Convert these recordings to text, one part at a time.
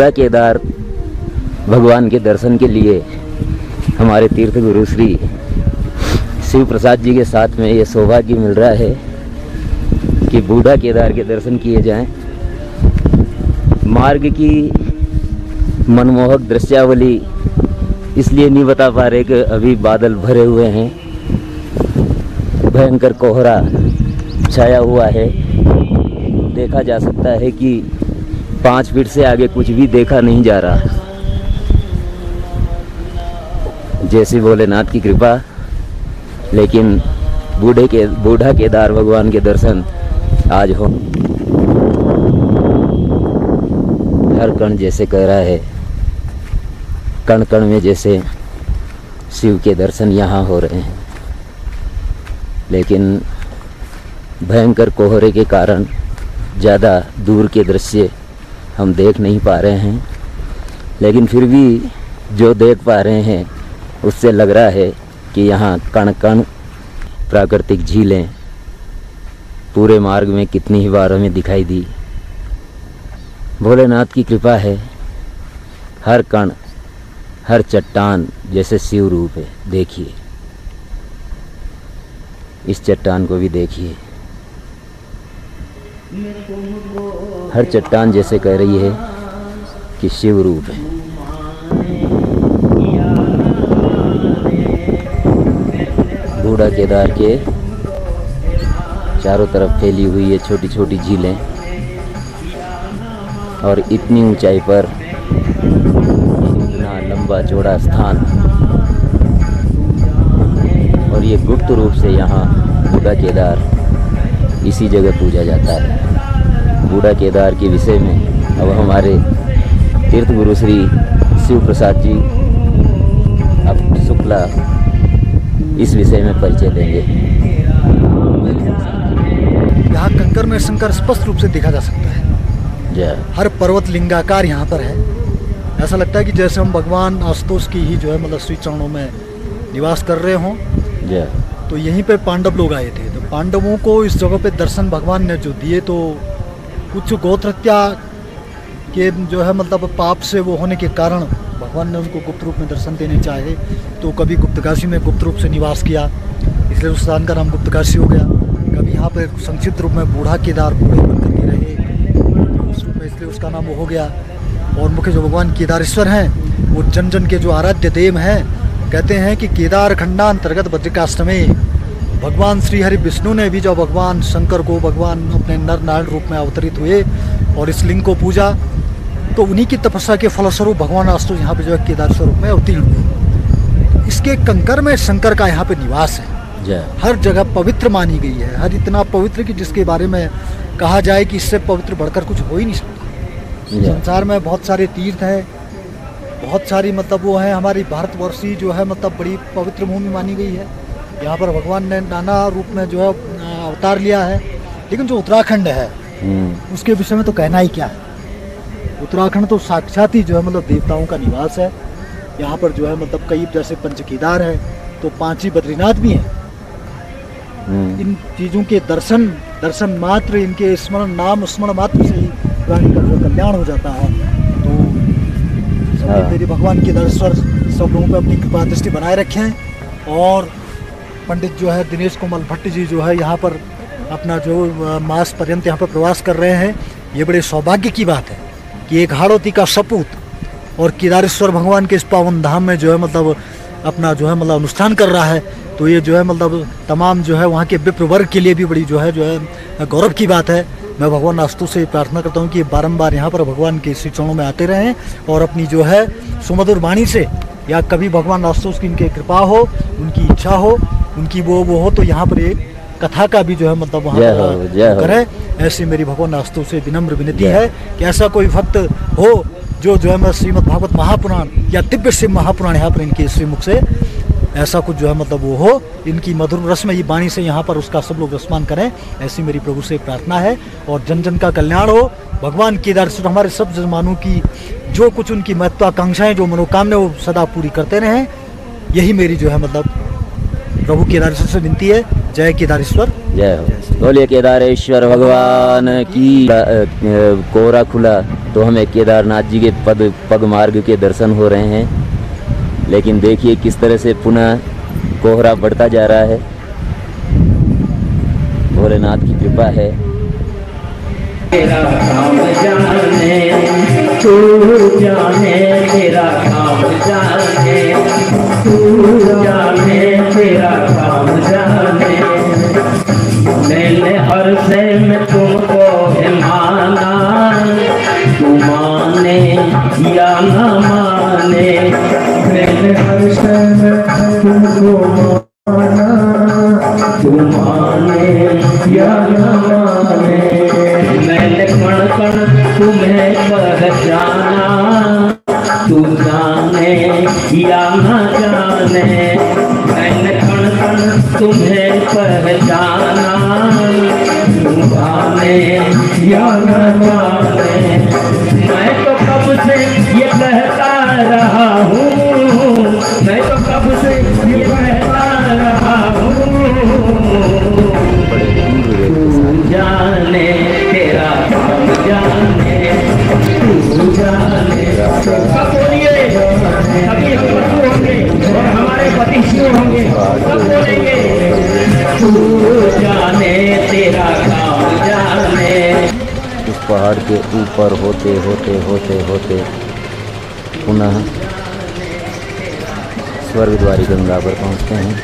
बूढ़ा केदार भगवान के दर्शन के लिए हमारे तीर्थ गुरु श्री शिव प्रसाद जी के साथ में ये सौभाग्य मिल रहा है कि बूढ़ा केदार के दर्शन किए जाएं। मार्ग की मनमोहक दृश्यावली इसलिए नहीं बता पा रहे कि अभी बादल भरे हुए हैं, भयंकर कोहरा छाया हुआ है। देखा जा सकता है कि 5 फीट से आगे कुछ भी देखा नहीं जा रहा। जैसी भोलेनाथ की कृपा, लेकिन बूढ़ा केदार भगवान के दर्शन आज हो। हर कण जैसे कह रहा है, कण कण में जैसे शिव के दर्शन यहाँ हो रहे हैं, लेकिन भयंकर कोहरे के कारण ज़्यादा दूर के दृश्य हम देख नहीं पा रहे हैं। लेकिन फिर भी जो देख पा रहे हैं उससे लग रहा है कि यहाँ कण कण प्राकृतिक झीलें पूरे मार्ग में कितनी ही बार हमें दिखाई दी। भोलेनाथ की कृपा है, हर कण हर चट्टान जैसे शिव रूप है। देखिए, इस चट्टान को भी देखिए, हर चट्टान जैसे कह रही है कि शिव रूप है। बूढ़ा केदार के चारों तरफ फैली हुई है छोटी छोटी झीलें, और इतनी ऊंचाई पर इतना लंबा चौड़ा स्थान, और ये गुप्त रूप से यहाँ बूढ़ा केदार इसी जगह पूजा जाता है। बूढ़ा केदार के विषय में अब हमारे तीर्थ गुरु श्री शिव प्रसाद जी अब शुक्ला इस विषय में परिचय देंगे। यहाँ कंकर में शंकर स्पष्ट रूप से देखा जा सकता है। हर पर्वत लिंगाकार यहाँ पर है। ऐसा लगता है कि जैसे हम भगवान आशुतोष की ही जो है मतलब श्री चरणों में निवास कर रहे हों। तो यहीं पे पांडव लोग आए थे, तो पांडवों को इस जगह पे दर्शन भगवान ने जो दिए, तो कुछ गोत्र हत्या के जो है मतलब पाप से वो होने के कारण भगवान ने उनको गुप्त रूप में दर्शन देने चाहे। तो कभी गुप्तकाशी में गुप्त रूप से निवास किया, इसलिए उस स्थान का नाम गुप्तकाशी हो गया। कभी यहाँ पर संक्षिप्त रूप में बूढ़ा केदार बूढ़े बनकर के रहे उस रूप में, इसलिए उसका नाम वो हो गया। और मुख्य जो भगवान केदारेश्वर हैं वो जन जन के जो आराध्य देव हैं। कहते हैं कि केदार खंडांतर्गत बद्रिकाष्टमी भगवान श्री हरि विष्णु ने भी जब भगवान शंकर को भगवान अपने नर नारायण रूप में अवतरित हुए और इस लिंग को पूजा, तो उन्हीं की तपस्या के फलस्वरूप भगवान आशुतोष यहाँ पे जो है केदारेश्वर रूप में अवतीर्ण हुए। इसके कंकर में शंकर का यहाँ पे निवास है। हर जगह पवित्र मानी गई है, हर इतना पवित्र कि जिसके बारे में कहा जाए कि इससे पवित्र बढ़कर कुछ हो ही नहीं सकता। संसार में बहुत सारे तीर्थ हैं, बहुत सारी मतलब वो है, हमारी भारतवर्षी जो है मतलब बड़ी पवित्र भूमि मानी गई है। यहाँ पर भगवान ने नाना रूप में जो है अवतार लिया है। लेकिन जो उत्तराखंड है उसके विषय में तो कहना ही क्या है। उत्तराखंड तो साक्षात ही जो है मतलब देवताओं का निवास है। यहाँ पर जो है मतलब कई जैसे पंच केदार है, तो 5 ही बद्रीनाथ भी हैं। इन चीज़ों के दर्शन मात्र, इनके स्मरण नाम स्मरण मात्र से ही प्राणी का जो कल्याण हो जाता है। तो मेरे भगवान केदारेश्वर सब लोगों पे अपनी कृपा दृष्टि बनाए रखें। और पंडित जो है दिनेश कोमल भट्ट जी जो है यहाँ पर अपना जो मास पर्यंत यहाँ पर प्रवास कर रहे हैं। ये बड़े सौभाग्य की बात है कि एक हाड़ौती का सपूत और केदारेश्वर भगवान के इस पावन धाम में जो है मतलब अपना जो है मतलब अनुष्ठान कर रहा है। तो ये जो है मतलब तमाम जो है वहाँ के विप्र वर्ग के लिए भी बड़ी जो है गौरव की बात है। मैं भगवान आशुतोष से प्रार्थना करता हूँ कि बारंबार यहाँ पर भगवान के श्री चरणों में आते रहें और अपनी जो है सुमधुर वाणी से, या कभी भगवान आशुतोष की इनकी कृपा हो, उनकी इच्छा हो, उनकी वो हो, तो यहाँ पर एक कथा का भी जो है मतलब वहाँ करें। ऐसी मेरी भगवान आशुतोष से विनम्र विनती है कि ऐसा कोई भक्त हो जो है मैं श्रीमद् भागवत महापुराण या दिव्य शिव महापुराण यहाँ पर इनके श्रीमुख से ऐसा कुछ जो है मतलब वो हो, इनकी मधुर रसमयी वाणी से यहाँ पर उसका सब लोग रसमान करें। ऐसी मेरी प्रभु से प्रार्थना है। और जन जन का कल्याण हो। भगवान केदारेश्वर हमारे सब जजमानों की जो कुछ उनकी महत्वाकांक्षाएं, जो मनोकामना वो सदा पूरी करते रहें। यही मेरी जो है मतलब प्रभु केदारेश्वर से विनती है। जय केदारेश्वर, जय हो। बोलिए केदारेश्वर भगवान की। कोहरा खुला तो हमें केदारनाथ जी के पग मार्ग के दर्शन हो रहे हैं, लेकिन देखिए किस तरह से पुनः कोहरा बढ़ता जा रहा है। भोलेनाथ की कृपा है। तेरा काम जाने तू जाने, तेरा काम जाने तू जाने, तेरा काम जाने। मैंने हर से में तुमको माना, तू माने या न माने। मैंने हर से में तुमको माना, तू माने या न माने। मैंने कण कण तुम्हें पहचाना, तू जाने या न जाने। मैंने कण कण तुम्हें पहचाना, तू जाने या न जाने। मैं तो कब से ये कहता रहा हूँ, मैं तो कब से ये कहता रहा हूँ। तू जाने तेरा काम जाने, तू जाने। सब बोलिए, सभी हम पशु होंगे और हमारे पति शिव होंगे, सब बोलेंगे तू जाने तेरा काम जाने। इस पहाड़ के ऊपर होते होते होते होते पुनः स्वर्गद्वारी गंगा पर पहुंचते हैं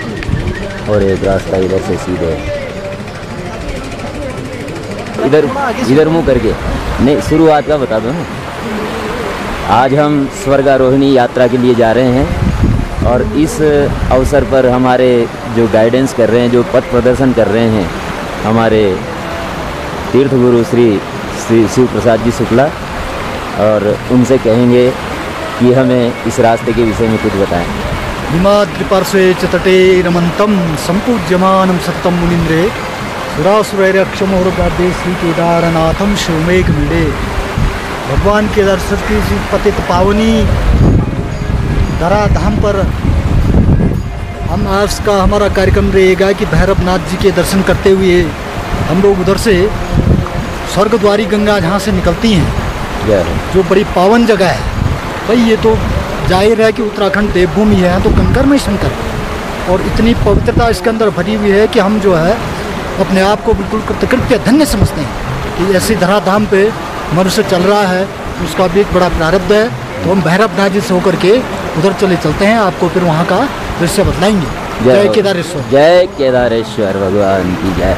और एक रास्ता इधर से सीधे इधर मुंह करके, नहीं शुरुआत का बता दो ना। आज हम स्वर्गारोहिणी यात्रा के लिए जा रहे हैं और इस अवसर पर हमारे जो गाइडेंस कर रहे हैं, जो पथ प्रदर्शन कर रहे हैं, हमारे तीर्थ गुरु श्री शिव प्रसाद जी शुक्ला, और उनसे कहेंगे कि हमें इस रास्ते के विषय में कुछ बताएं। हिमाद्रिपार्श्वे च तटे रमन्तं सम्पूज्यमानं सत्तं मुनीन्द्रे सुरासुरैरक्षमोर्गादे श्री केदारनाथम शिवमेघ मिले। भगवान केदारेश्वर की पतित पावनी धराधाम पर हम आज का हमारा कार्यक्रम रहेगा कि भैरवनाथ जी के दर्शन करते हुए हम लोग उधर से स्वर्गद्वारी गंगा जहाँ से निकलती हैं, जो बड़ी पावन जगह है। भाई ये तो जाहिर है कि उत्तराखंड देवभूमि है, तो कंकर में शंकर, और इतनी पवित्रता इसके अंदर भरी हुई है कि हम जो है अपने आप को बिल्कुल कृतकृत्य धन्य समझते हैं कि ऐसी धराधाम पे मनुष्य चल रहा है, उसका भी एक बड़ा प्रारब्ध है। तो हम भैरवनाथ जी से होकर के उधर चलते हैं, आपको फिर वहाँ का दृश्य बतलाएंगे। जय केदारेश्वर, जय केदारेश्वर भगवान की जय।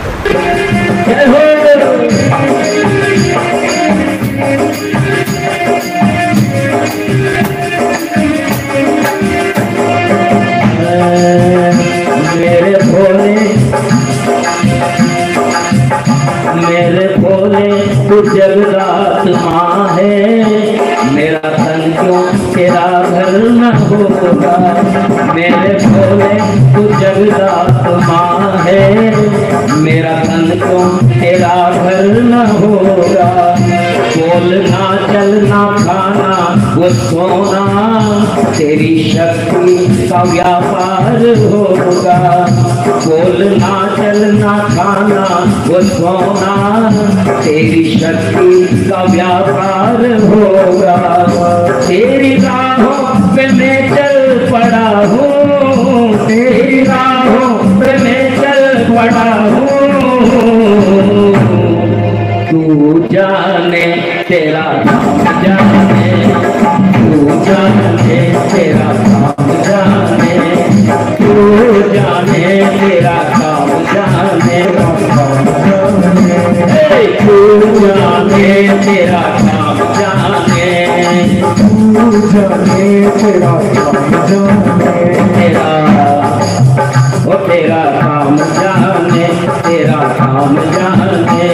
मेरे भोले तू जगदात्मा है, मेरा तन क्यों तेरा घर न होगा। मेरे भोले तू जगदात्मा है, मेरा तन क्यों तेरा घर न होगा। बोलना चलना खाना वो सोना, तेरी शक्ति का व्यापार होगा। बोलना चलना खाना वो सोना, तेरी शक्ति का व्यापार होगा। तेरी राहों पे मैं चल पड़ा हूँ, तेरी राहों पे मैं चल पड़ा हूँ। तू जाने तेरा काम जाने, तू जाने तेरा काम जाने, तू जाने तेरा काम जाने, तू जाने तेरा काम जाने, तू जाने तेरा काम जाने। तेरा ओ तेरा काम जाने, तेरा काम जाने।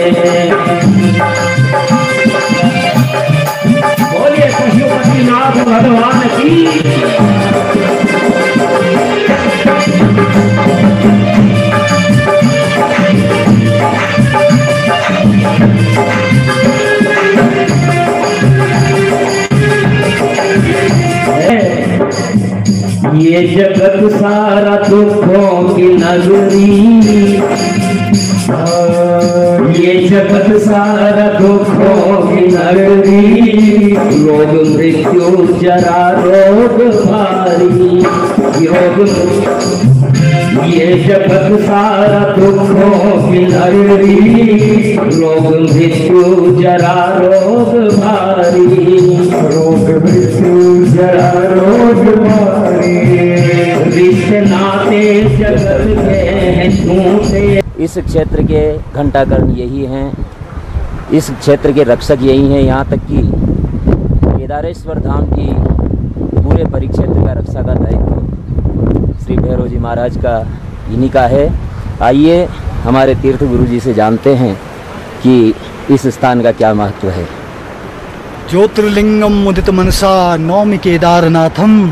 बोलिए पशुपतिनाथ भगवान की। ये जगत सारा दुखों की नगरी, ये जगत सारा दुखों की नगरी, रोग मृत्यु जरा रोग भारी, योग ये जगत सारा दुखों की नगरी, रोग मृत्यु जरा रोग भारी, रोग मृत्यु जरा रोग भारी, रिश्ते नाते जगत के हैं झूठे। इस क्षेत्र के घंटाकर्ण यही हैं, इस क्षेत्र के रक्षक यही हैं। यहाँ तक कि केदारेश्वर धाम की पूरे परिक्षेत्र का रक्षा का दायित्व श्री भैरव जी महाराज का इन्हीं का है। आइए हमारे तीर्थ गुरु जी से जानते हैं कि इस स्थान का क्या महत्व है। ज्योतिर्लिंगम मुदित मनसा नौमि केदारनाथम,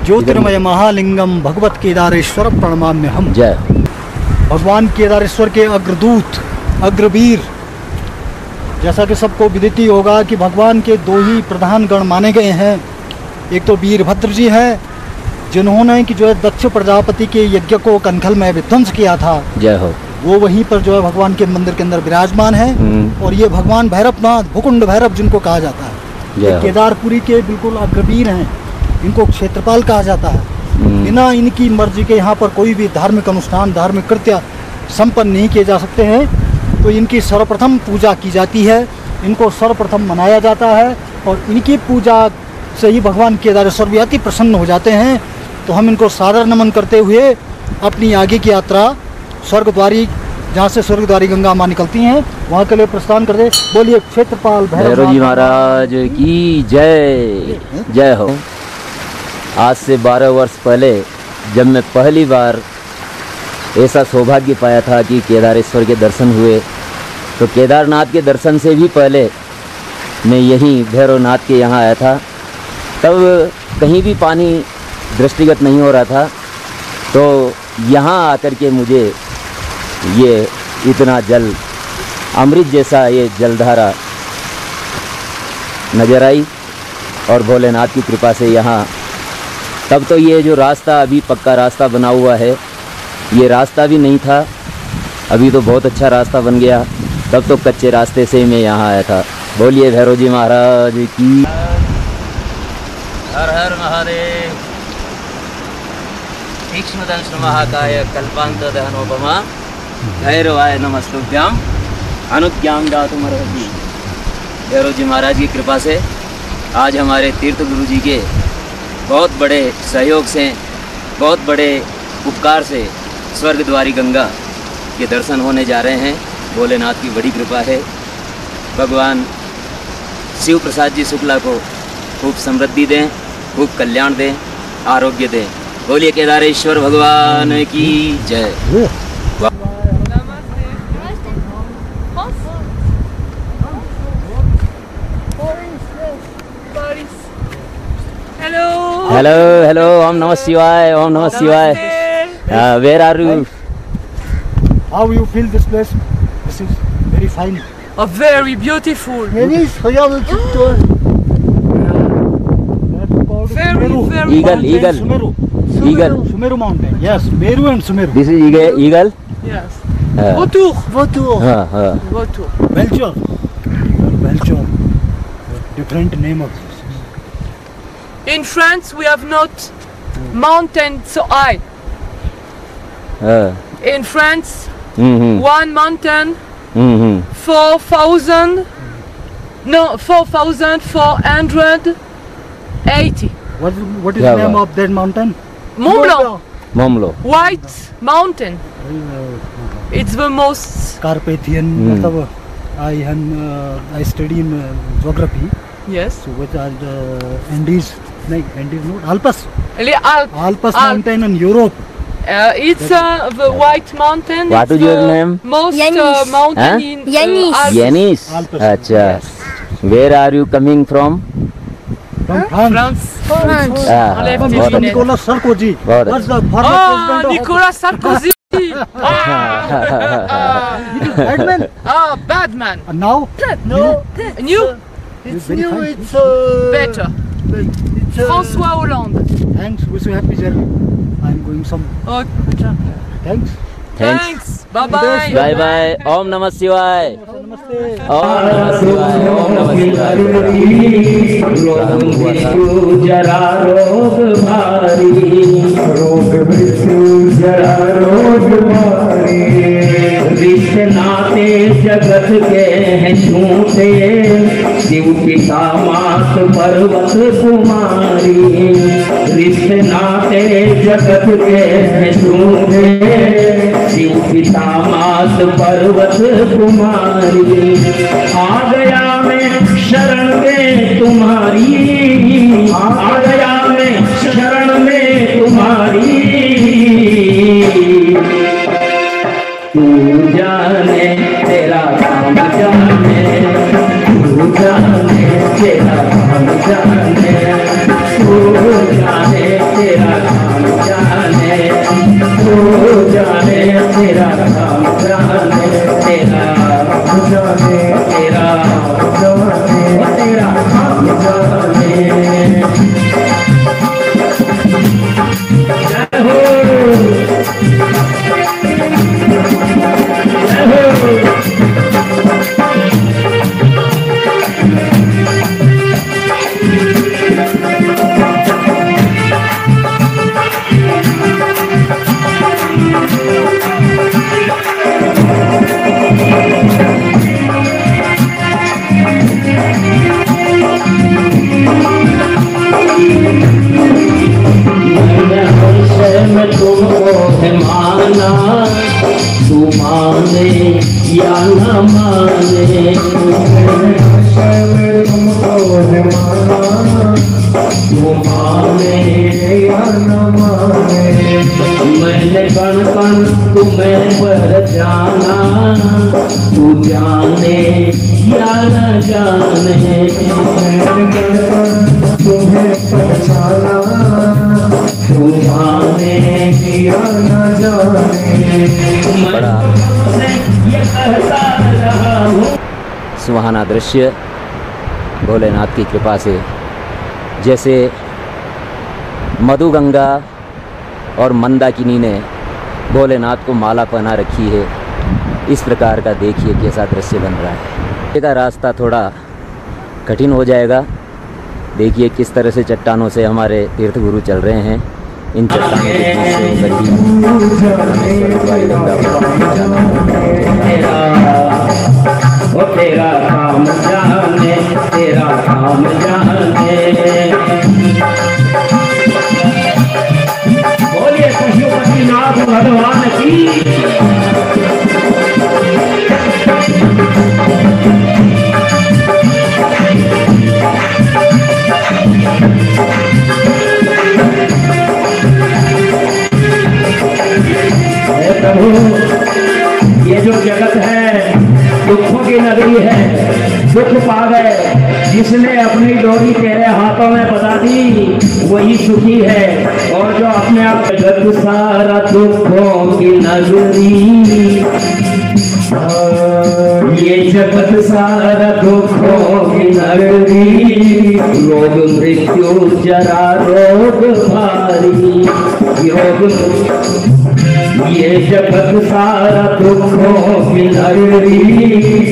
ज्योतिर्मय महालिंगम भगवत केदारेश्वर प्रणमाम्य हम। जय। भगवान केदारेश्वर के अग्रदूत अग्रवीर, जैसा कि सबको विदित ही होगा कि भगवान के दो ही प्रधान गण माने गए हैं। एक तो वीरभद्र जी हैं, जिन्होंने कि जो है दक्ष प्रजापति के यज्ञ को कनखल में विध्वंस किया था। जय हो। वो वहीं पर जो है भगवान के मंदिर के अंदर विराजमान है। और ये भगवान भैरवनाथ भूकुंड भैरव जिनको कहा जाता है, ये केदारपुरी के बिल्कुल अग्रवीर हैं। इनको क्षेत्रपाल कहा जाता है। बिना इनकी मर्जी के यहाँ पर कोई भी धार्मिक अनुष्ठान धार्मिक कृत्य संपन्न नहीं किए जा सकते हैं। तो इनकी सर्वप्रथम पूजा की जाती है, इनको सर्वप्रथम मनाया जाता है और इनकी पूजा से ही भगवान केदारेश्वर भी अति प्रसन्न हो जाते हैं। तो हम इनको सादर नमन करते हुए अपनी आगे की यात्रा स्वर्गद्वारी, जहाँ से स्वर्गद्वारी गंगा माँ निकलती हैं, वहाँ के लिए प्रस्थान करते। बोलिए क्षेत्रपाल भैरव जी महाराज की जय। जय हो। आज से 12 वर्ष पहले जब मैं पहली बार ऐसा सौभाग्य पाया था कि केदारेश्वर के दर्शन हुए, तो केदारनाथ के दर्शन से भी पहले मैं यहीं भैरवनाथ के यहाँ आया था। तब कहीं भी पानी दृष्टिगत नहीं हो रहा था, तो यहाँ आकर के मुझे ये इतना जल अमृत जैसा ये जलधारा नजर आई। और भोलेनाथ की कृपा से यहाँ तब तो ये जो रास्ता अभी पक्का रास्ता बना हुआ है, ये रास्ता भी नहीं था, अभी तो बहुत अच्छा रास्ता बन गया। तब तो कच्चे रास्ते से मैं यहाँ आया था। बोलिए भैरव जी महाराज की। हर हर महादेव। तीक्ष्णदंश महाकाय कल्पांतदहनोपमा भैरवाय नमस्तुभ्याम अनुज्ञां दातुमर्हति। भैरव जी महाराज की कृपा से आज हमारे तीर्थ गुरु जी के बहुत बड़े सहयोग से, बहुत बड़े उपकार से स्वर्गद्वारी गंगा के दर्शन होने जा रहे हैं। भोलेनाथ की बड़ी कृपा है। भगवान शिव प्रसाद जी शुक्ला को खूब समृद्धि दें, खूब कल्याण दें, आरोग्य दें। बोलिए केदारेश्वर भगवान की जय। Hello hello. ओम नमः शिवाय। ओम नमः शिवाय। Where are you? How you feel this place? This is very fine. Very beautiful. Very Eagle, eagle. Sumeru. Eagle. Sumeru mountain. Yes, Meru and Sumeru. This is eagle. Yes. Vautour. Vautour. Vautour. Belchor. Belchor. Different name of this. In France, we have not mountain so high. In France, one mountain, 4,480. What is the name of that mountain? Mont Blanc. Mont Blanc. White mountain. It's the most. Carpathian. मतलब I study in geography. Yes. So what are the Andes? No, Andes not. Alps. Alps mountain in Europe. It's the White Mountain. What is your name? Most mountain in Yanis. Alps. Yanis. Acha. Where are you coming from? From France. France. Mr. Nicolas Sarkozy. What's the former president of Nicolas Sarkozy. bad man? Bad man. Now? New. It's new. It's Better. It's François Hollande. Thanks. Wish you happy journey. I'm going some. Okay. Thanks. Thanks. Bye bye. Bye bye. Om नमः शिवाय। नमस्ते। ओम नमः शिवाय। ओम नमः शिवाय। रोग मृत्यु जरा रोग भारी, रोग मृत्यु जरा रोग भारी, रिश्ते नाते जगत के हैं झूठे, शिव पिता मात पर्वत कुमारी, रिश्ते नाते जगत के हैं झूठे, शिव पिता मात पर्वत कुमारी, आ गया मैं शरण में तुम्हारी, आ गया मैं शरण में तुम्हारी, तू जाने तेरा काम जाने, तू जाने तेरा काम जाने, तू जाने तेरा काम जाने, तू जाने तेरा काम जाने, तेरा जाने तेरा जाने, तेरा काम जाने। जय हो मैं तुमको है माना, तू माने या न माने, मैं तुमको है माना, तू माने या न माने, मैंने कण कण तुम्हें पर जाना, तू जाने या न जाने, मैंने कण कण तुम्हें पहचाना, तू जाने या न जाने, बड़ा ये कहता रहा हूँ। सुहाना दृश्य भोलेनाथ की कृपा से, जैसे मधुगंगा और मंदाकिनी ने भोलेनाथ को माला पहना रखी है, इस प्रकार का देखिए कैसा दृश्य बन रहा है। ये का रास्ता थोड़ा कठिन हो जाएगा। देखिए किस तरह से चट्टानों से हमारे तीर्थ गुरु चल रहे हैं। इन चट्टानों के बीच से होकर ही हमें स्वर्गद्वारी वृंदावन जाना ओ तेरा काम जाने, तेरा काम जाने, बोलिए पशुपतिनाथ भगवान की। प्रभु, ये जो जगत है दुखों की नगरी है, दुख पा गए, जिसने अपनी डोरी तेरे हाथों में बता दी वही सुखी है, और जो अपने आप जगत सारा दुखों की नगरी, ये जगत सारा दुखों की नगरी, रोग मृत्यु जरा रोग भारी, योग ये जगत सारा दुखों की नगरी,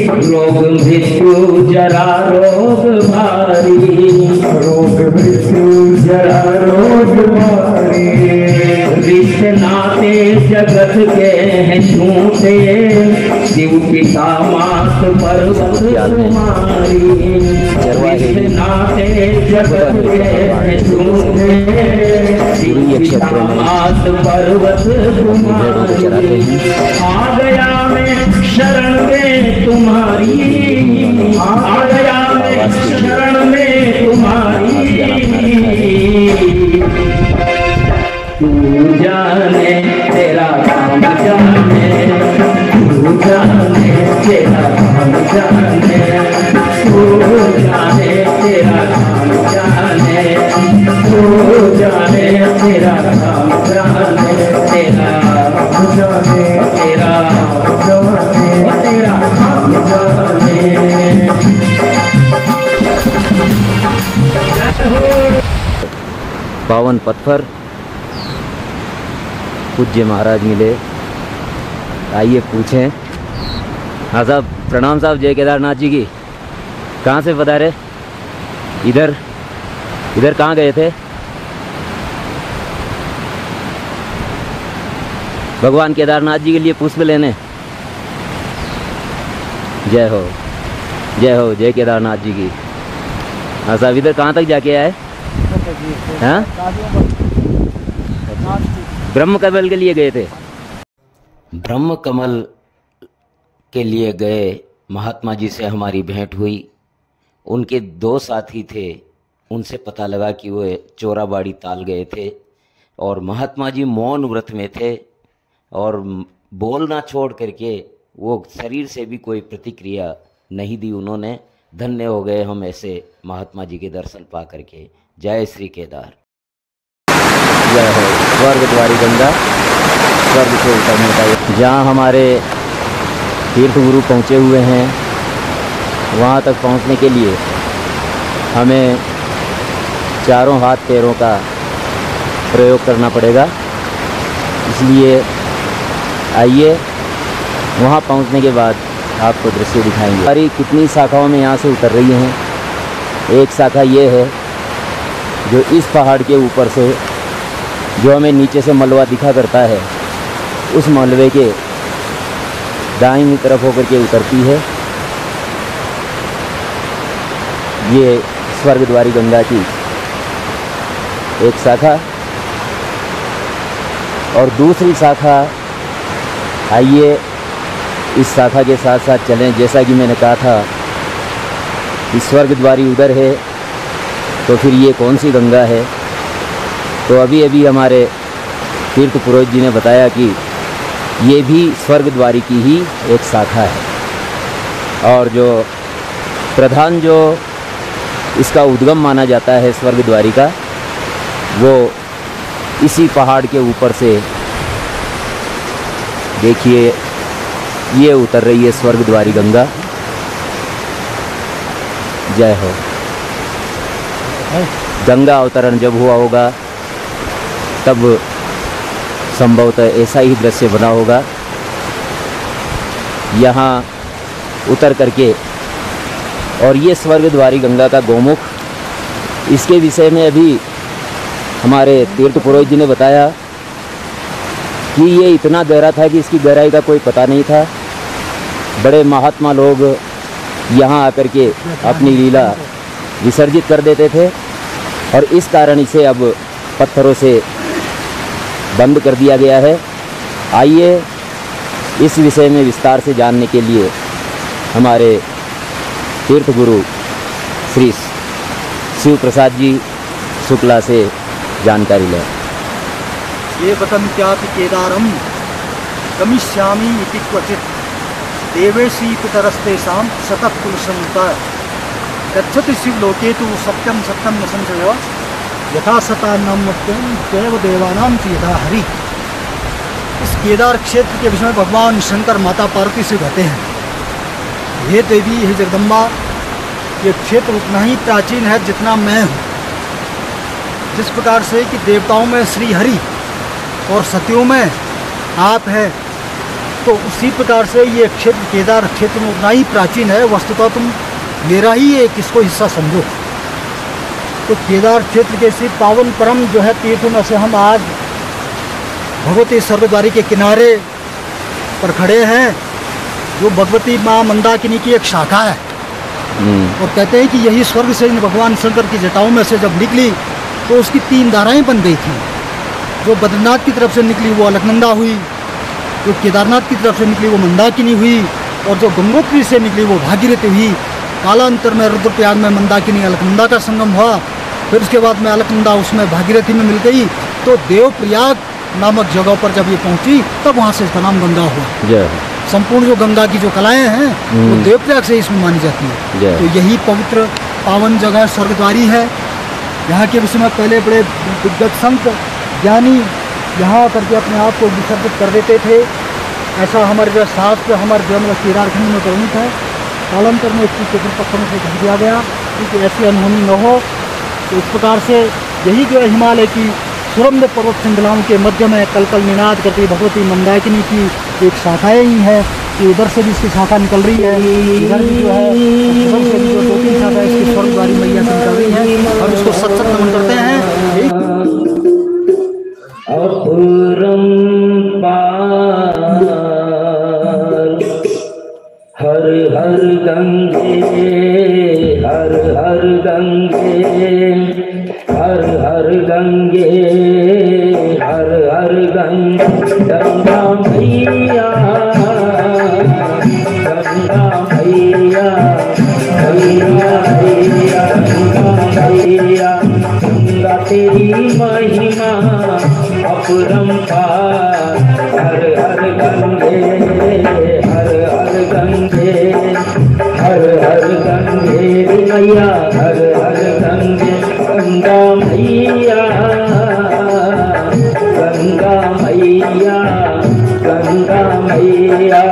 रोग मृत्यु जरा रोग भारी, रोग मृत्यु जरा रोग भारी, रिश्ते नाते जगत के हैं झूठे, शिव पिता मात पर्वत कुमारी, रिश्ते नाते जगत के हैं झूठे, शिव पिता मात पर्वत कुमारी, आ गया मैं शरण में तुम्हारी, आ गया मैं शरण में तुम्हारी, तू जाने तेरा काम जाने, तू जाने तेरा काम जाने, तू जाने तेरा काम जाने, तू जाने तेरा काम जाने, तेरा जाने तेरा जाने, तेरा काम जाने। पावन पथ पर पूज्य महाराज मिले। आइए पूछें। हाँ साहब, प्रणाम साहब, जय केदारनाथ जी की। कहाँ से पधारे? इधर कहाँ गए थे? भगवान केदारनाथ जी के लिए पुष्प लेने। जय हो, जय हो, जय केदारनाथ जी की। हाँ साहब, इधर कहाँ तक जाके आए? हाँ, ब्रह्म कमल के लिए गए थे। ब्रह्म कमल के लिए गए महात्मा जी से हमारी भेंट हुई। उनके 2 साथी थे, उनसे पता लगा कि वो चोराबाड़ी ताल गए थे और महात्मा जी मौन व्रत में थे और बोलना छोड़ करके वो शरीर से भी कोई प्रतिक्रिया नहीं दी उन्होंने। धन्य हो गए हम ऐसे महात्मा जी के दर्शन पा करके। जय श्री केदार। जय हो। स्वर्ग द्वारी गंगा, स्वर्ग से उतरने का। जहाँ हमारे तीर्थ गुरु पहुँचे हुए हैं, वहाँ तक पहुँचने के लिए हमें चारों हाथ पैरों का प्रयोग करना पड़ेगा। इसलिए आइए, वहाँ पहुँचने के बाद आपको दृश्य दिखाएंगे। हमारी कितनी शाखाओं में यहाँ से उतर रही हैं। एक शाखा ये है जो इस पहाड़ के ऊपर से, जो हमें नीचे से मलबा दिखा करता है, उस मलबे के दाहिनी तरफ होकर के उतरती है। ये स्वर्गद्वारी गंगा की एक शाखा। और दूसरी शाखा, आइए इस शाखा के साथ साथ चलें। जैसा कि मैंने कहा था कि स्वर्गद्वारी उधर है, तो फिर ये कौन सी गंगा है? तो अभी अभी हमारे तीर्थ पुरोहित जी ने बताया कि ये भी स्वर्गद्वारी की ही एक शाखा है। और जो प्रधान जो इसका उद्गम माना जाता है स्वर्गद्वारी का, वो इसी पहाड़ के ऊपर से, देखिए ये उतर रही है स्वर्गद्वारी गंगा। जय हो। गंगा अवतरण जब हुआ होगा तब संभवतः ऐसा ही दृश्य बना होगा। यहाँ उतर करके, और ये स्वर्गद्वारी गंगा का गोमुख, इसके विषय में अभी हमारे तीर्थ पुरोहित जी ने बताया कि ये इतना गहरा था कि इसकी गहराई का कोई पता नहीं था। बड़े महात्मा लोग यहाँ आकर के अपनी लीला विसर्जित कर देते थे और इस कारण इसे अब पत्थरों से बंद कर दिया गया है। आइए इस विषय में विस्तार से जानने के लिए हमारे तीर्थ गुरु श्री शिव प्रसाद जी शुक्ला से जानकारी लें। ये वदन्त्यापि केदारम गमिष्यामि इति क्वचित् देवेशी पितरस्तेषां शतकुलसंयुता गच्छति शिवलोके तु सत्यं सत्यं न संशयो यथा सतान्नाम देव देवानां च यथा हरि। इस केदार क्षेत्र के विषय में भगवान शंकर माता पार्वती से कहते हैं, हे देवी, हे जगदम्बा, ये क्षेत्र उतना ही प्राचीन है जितना मैं हूँ। जिस प्रकार से कि देवताओं में श्री हरि और सतियों में आप है, तो उसी प्रकार से ये क्षेत्र केदार क्षेत्र में उतना ही प्राचीन है। वस्तुतः तुम मेरा ही एक इसको हिस्सा समझो। तो केदार क्षेत्र के इसी पावन परम जो है तीर्थों में से हम आज भगवती स्वर्गद्वारी के किनारे पर खड़े हैं, जो भगवती माँ मंदाकिनी की एक शाखा है। और कहते हैं कि यही स्वर्ग से भगवान शंकर की जटाओं में से जब निकली तो उसकी 3 धाराएं बन गई थी। जो बद्रीनाथ की तरफ से निकली वो अलकनंदा हुई, जो केदारनाथ की तरफ से निकली वो मंदाकिनी हुई, और जो गंगोत्री से निकली वो भागीरथी हुई। कालांतर में रुद्रप्रयाग में मंदाकिनी अलकनंदा का संगम हुआ, फिर उसके बाद में अलकनंदा उसमें भागीरथी में मिल गई। तो देवप्रयाग नामक जगह पर जब ये पहुंची तब वहाँ से इसका नाम गंगा हुआ। संपूर्ण जो गंगा की जो कलाएं हैं वो देवप्रयाग से इसमें मानी जाती है। तो यही पवित्र पावन जगह स्वर्गद्वारी है। यहाँ के विषय में पहले बड़े दिग्गज संत ज्ञानी यहाँ करके अपने आप को विसर्जित कर देते थे। ऐसा हमारे जो शास्त्र हमारे जो केदारखंड में वर्णित है। कालांतर में इसकी चतुर्पक्षों से ढक दिया गया क्योंकि ऐसी अनहोनी न हो। तो इस प्रकार से यही जो है हिमालय की सुरम्य पर्वत श्रृंखलाओं के मध्य में कलकल निनाद करती भगवती मंदाकिनी की एक शाखाएँ ही है कि उधर से भी इसकी शाखा निकल रही है, इधर भी जो है उधर से भी जो 2-3 शाखा इसकी स्वर्गद्वारी मैया से निकल रही है। हम इसको सत नमन करते हैं। हर हर गंगे हर हर गंगे हर हर गंगे हर हर गंगे गंगा मैया गंगा मैया गंगा मैया गंगा मैया गंगा तेरी महिमा अपरंपार हर हर गंगे हर हर गंगे हर हर गंगे मैया हर हर गंगे गंगा मैया गंगा मैया गंगा मैया।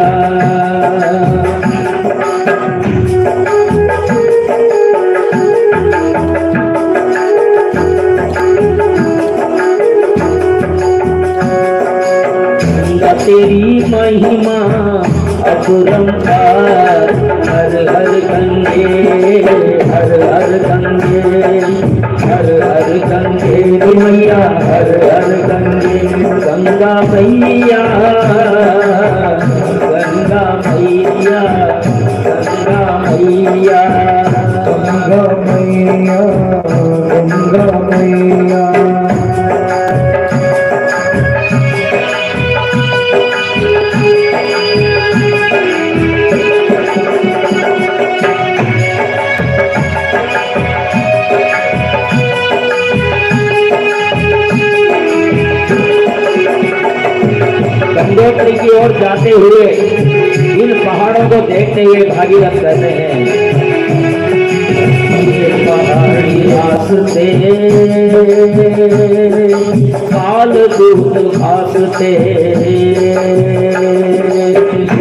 तेरी महिमा अपरंपार हर हर गंगे हर हर गंगे हर हर गंगे मैया हर हर गंगे गंगा मैया गंगा मैया गंगा मैया गंगा मैया गंगा मैया। गंगोत्री की ओर जाते हुए इन पहाड़ों को देखते हुए भागीरथ कहते हैं ये पहाड़ी रास्ते काल दूत भासते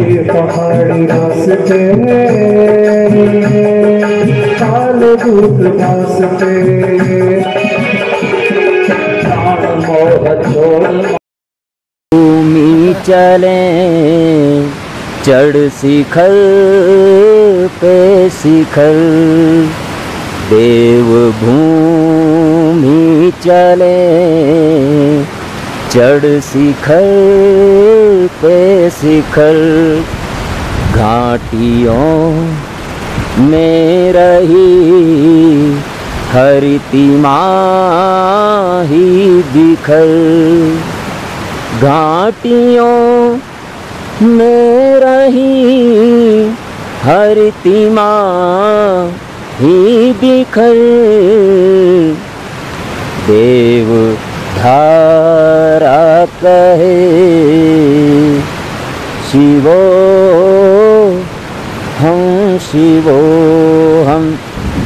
ये पहाड़ी रास्ते काल दूत भासते प्राण मोह छोड़ चले चढ़ शिखर पे शिखर देवभूमि चले चढ़ शिखर पे शिखर घाटियों में रही हरिति माही बिखर घाटियों में रही हरिति माही बिखर देव धारा कहे शिवो हम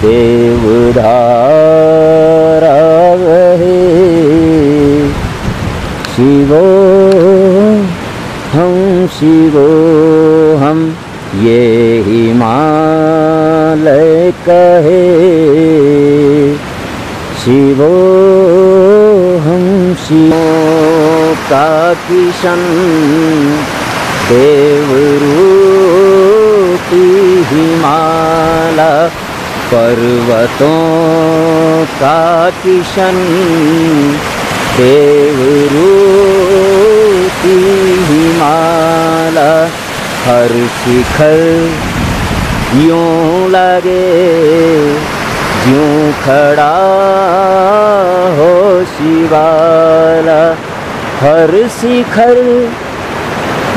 देव धारा कहे शिवो हम ये हिमालय कहे शिवो हम का किशन देवरूपी हिमालय पर्वतों का किशन देवरूपी हिमालय हर शिखर यूं लगे यूं खड़ा हो शिवाला हर शिखर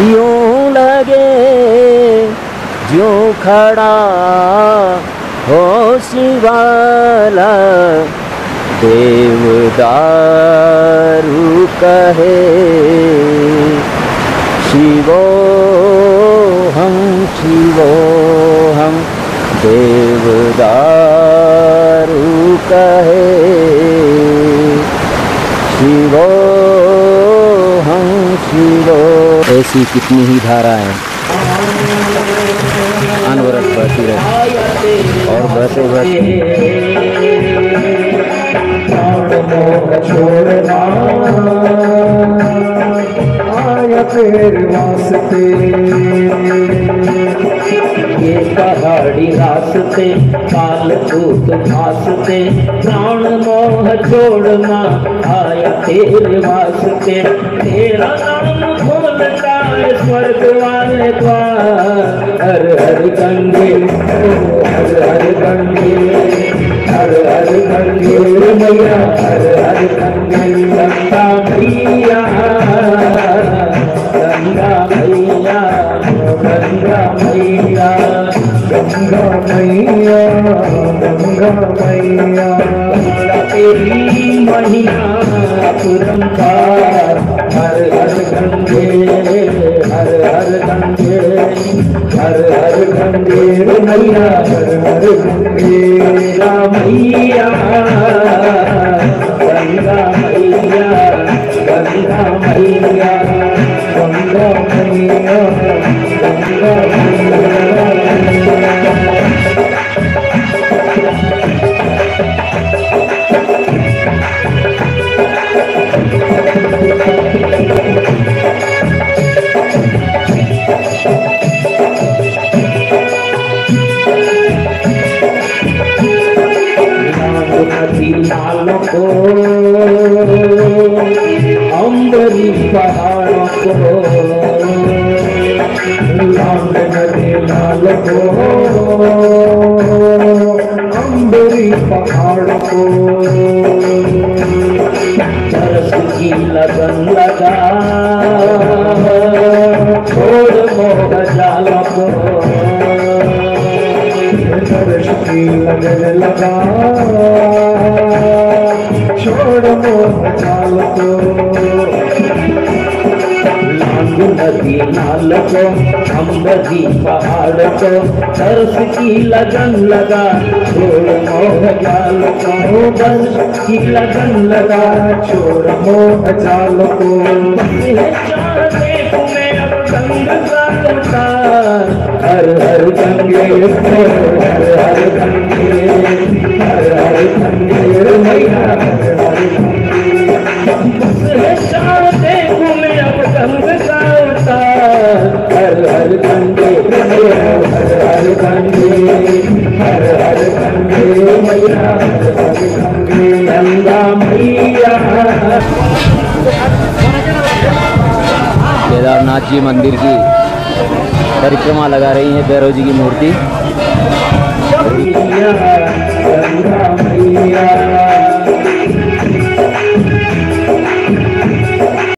यूं लगे यूं खड़ा हो शिवाला देवदारू कहे शिवो हम देवदारू कहे शिवो हम ऐसी कितनी ही धाराएं अनवरत बहती रहती और बहते मोह छोड़ना आया तेरे वास्ते, ये पहाड़ी रास्ते काल कूद घासते, प्राण मोह छोड़ना आया तेरे वास्ते, तेरा नाम खोलता है स्वर्ग वाले द्वार, हर हर गंगे हर हर गंगे हर हर गंगे मैया, हर हर गंगे गंगा मैया गंगा मैया गंगा मैया गंगा मैया गंगा मैया, तेरी महिमा पुरंपार, हर हर गंगे हर हर गंगे हर हर गंगे मैया, हर हर गंगे मैया गंगा मैया गंगा मैया गंगा मैया गंगा मैया। लालों को अम्बरी पहाड़ों को, लाल नदी लालों को अम्बरी पहाड़ों को, तरस की लगन लगा छोड़ मोह जालों को, तरस की लगन लगा छोड़ मोह जाल को, लाल नदी नाल को अम्बरी पहाड़ को, तरस की लगन लगा छोड़ मोह जाल को, बस की लगन लगा छोड़ मोह जाल को, हर हर गंगे हर हर गंगे हर हर गंगे मैया, हर हर गंगे चाहते घूमे अब गंग का अवतार, हर हर गंगे हर हर गंगे हर हर गंगे मैया, हर हर गंगे गंगा मैया। केदारनाथ जी मंदिर की परिक्रमा लगा रही है भैरव जी की मूर्ति।